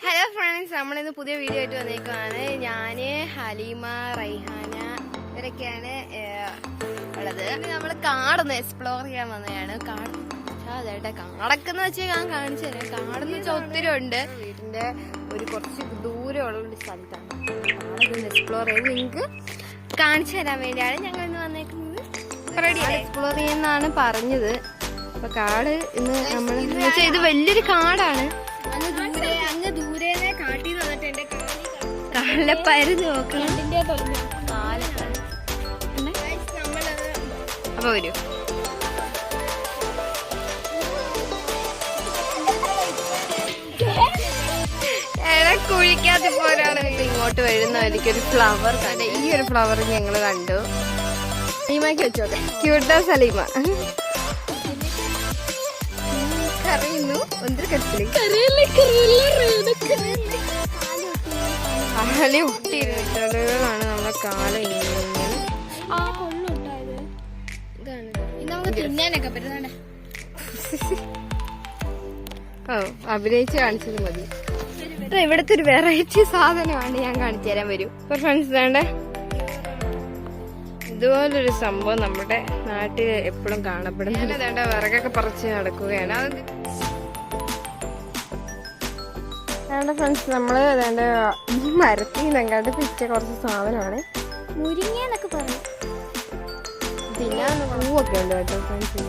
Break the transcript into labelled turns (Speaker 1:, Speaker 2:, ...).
Speaker 1: Hello friends, നമ്മളിന്ന് പുതിയ video ആയിട്ട് വന്നേക്കുവാണ്. ഞാന് ഹലീമ, റൈഹാന ഇവരൊക്കെയാണ് ഉള്ളത്. നമ്മള് കാടൊന്ന് എക്സ്പ്ലോർ ചെയ്യാൻ വന്നതാണ്. അതേട്ടാ കാടൊക്കെന്ന് വെച്ചാൽ ഞാൻ കാണിച്ചു തരാം. കാടെന്ന് വെച്ചാൽ ഒത്തിരി ഉണ്ട്. വീടിന്റെ ഒരു കുറച്ച് ദൂരമുള്ള ഒരു സ്ഥലത്താണ്. കാടൊക്കെ എക്സ്പ്ലോർ ചെയ്ത് നിങ്ങൾക്ക് കാണിച്ചു തരാൻ വേണ്ടിയാണ് ഞങ്ങൾ ഇന്ന് വന്നേക്കുന്നത്. എക്സ്പ്ലോർ ചെയ്യുന്നാണ് പറഞ്ഞത്. അപ്പൊ കാട് ഇന്ന് നമ്മൾ ഇത് വലിയൊരു കാടാണ്. അങ്ങ് ദൂരേനെ കാട്ടി വന്നിട്ട് എന്റെ കാലിലെ പരുന്ന് നോക്കണം. അപ്പൊ വരൂ. കുഴിക്കാത്ത പോലാണ് ഇങ്ങോട്ട് വരുന്ന എനിക്കൊരു ഫ്ലവർ കണ്ടു. ഈ ഒരു ഫ്ലവർ ഞങ്ങൾ കണ്ടു. സലീമയ്ക്ക് വെച്ചോട്ടെ. ക്യൂട്ടാ സലീമ കറിയുന്നു. എന്തൊരു കരച്ചില് കാലി ഒട്ടിയിരുന്നിട്ടാണ് നമ്മളെ കാലം തിന്നാനൊക്കെ പറ്റുന്ന. ഓ, അഭിനയിച്ച് കാണിച്ചത് മതി. ഇവിടത്തെ ഒരു വെറൈറ്റി സാധനമാണ് ഞാൻ കാണിച്ചു തരാൻ വരും. ഇപ്പൊ ഫ്രണ്ട്സ് വേണ്ട ഇതുപോലൊരു സംഭവം നമ്മുടെ നാട്ടിൽ എപ്പോഴും കാണപ്പെടുന്നത്. വേണ്ട വിറകൊക്കെ പറിച്ച് നടക്കുകയാണ്. വേണ്ട ഫ്രണ്ട്സ്, നമ്മള് വേണ്ട ഈ മരത്തിൽ നിന്നങ്ങാണ്ട് പിച്ച കുറച്ച് സാധനമാണ്. മുരിങ്ങ എന്നൊക്കെ പറയും. പിന്നെ പൂവൊക്കെ ഉണ്ട് കേട്ടോ ഫ്രണ്ട്സ്.